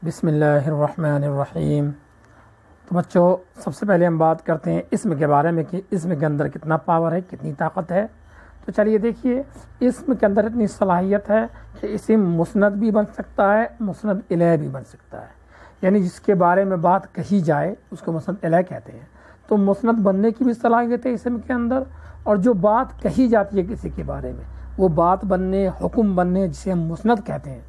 بسم اللہ الرحمن الرحیم۔ تو بچوں، سب سے پہلے ہم بات کرتے ہیں اسم کے بارے میں کہ اسم کے اندر کتنا پاور ہے، کتنی طاقت ہے۔ تو چلیے دیکھیے، اسم کے اندر اتنی صلاحیت ہے کہ اسم مسند بھی بن سکتا ہے، مسند الیہ بھی بن سکتا ہے، یعنی جس کے بارے میں بات کہی جائے اس کو مسند الیہ کہتے ہیں۔ تو مسند بننے کی بھی صلاحیت ہے اسم کے اندر، اور جو بات کہی جاتی ہے کسی کے بارے میں وہ بات بننے، حکم بننے، جسے ہم مسند کہتے ہیں،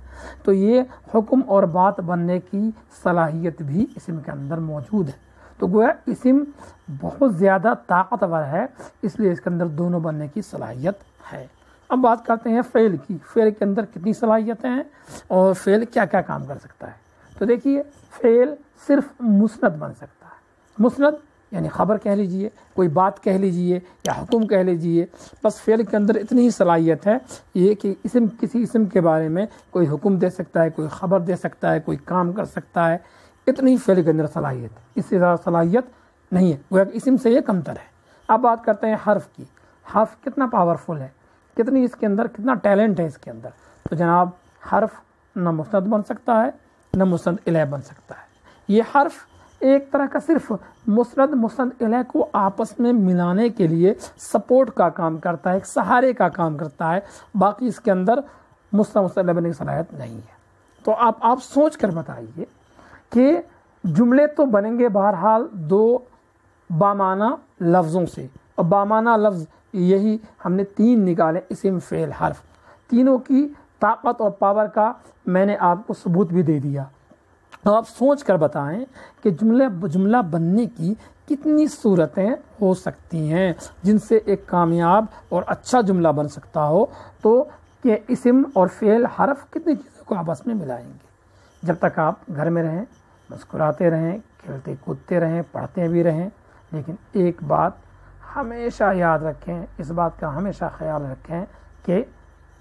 تو یہ حکم اور بات بننے کی صلاحیت بھی اسم کے اندر موجود ہے۔ تو گویا اسم بہت زیادہ طاقتور ہے، اس لیے اس کے اندر دونوں بننے کی صلاحیت ہے۔ اب بات کرتے ہیں فعل کی، فعل کے اندر کتنی صلاحیتیں ہیں اور فعل کیا کیا کام کر سکتا ہے۔ تو دیکھیے، فعل صرف مسند بن سکتا ہے، مسند یعنی خبر کہہ لیجئے، کوئی بات کہہ لیجئے یا حکم کہہ لیجئے، بس فعل کے اندر اتنی ہی صلاحیت ہے یہ کہ کسی اسم کے بارے میں کوئی حکم دے سکتا ہے، کوئی خبر دے سکتا ہے، کوئی کام کر سکتا ہے، اتنی ہی فعل کے اندر صلاحیت ہے، اس سے زیادہ صلاحیت نہیں ہے، گویا کہ اسم سے یہ کمتر ہے۔ اب بات کرتے ہیں حرف کی، حرف کتنا پاورفل ہے، کتنی اس کے اندر کتنا ٹیلنٹ ہے اس کے اندر۔ تو جناب، حرف نہ مسند بن سکتا ہے نہ مسند الیہ بن سکتا ہے۔ یہ حرف ایک طرح کا صرف مسند الیہ کو آپس میں ملانے کے لیے سپورٹ کا کام کرتا ہے، ایک سہارے کا کام کرتا ہے، باقی اس کے اندر مسند الیہ بننے کی صلاحیت نہیں ہے۔ تو آپ سوچ کر بتائیے کہ جملے تو بنیں گے بہرحال دو بامعنی لفظوں سے، اور بامعنی لفظ یہی ہم نے تین نکالے، اسم، فعل، حرف، تینوں کی طاقت اور پاور کا میں نے آپ کو ثبوت بھی دے دیا۔ تو آپ سوچ کر بتائیں کہ جملہ بننے کی کتنی صورتیں ہو سکتی ہیں جن سے ایک کامیاب اور اچھا جملہ بن سکتا ہو۔ تو کہ اسم اور فعل، حرف کتنی چیزوں کو آپس میں ملائیں گے۔ جب تک آپ گھر میں رہیں، مسکراتے رہیں، کھیلتے کودتے رہیں، پڑھتے بھی رہیں، لیکن ایک بات ہمیشہ یاد رکھیں، اس بات کا ہمیشہ خیال رکھیں کہ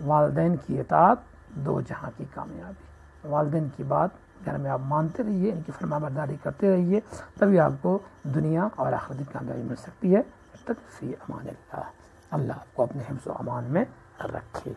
والدین کی اطاعت دو جہاں کی کامیابی۔ والدین کی بات گھر میں آپ مانتے رہیے، ان کی فرمانبرداری کرتے رہیے، تبھی آپ کو دنیا اور آخرت کی کامیابی مل سکتی ہے۔ جب تک فی امان اللہ، اللہ آپ کو اپنے حفظ و امان میں رکھے۔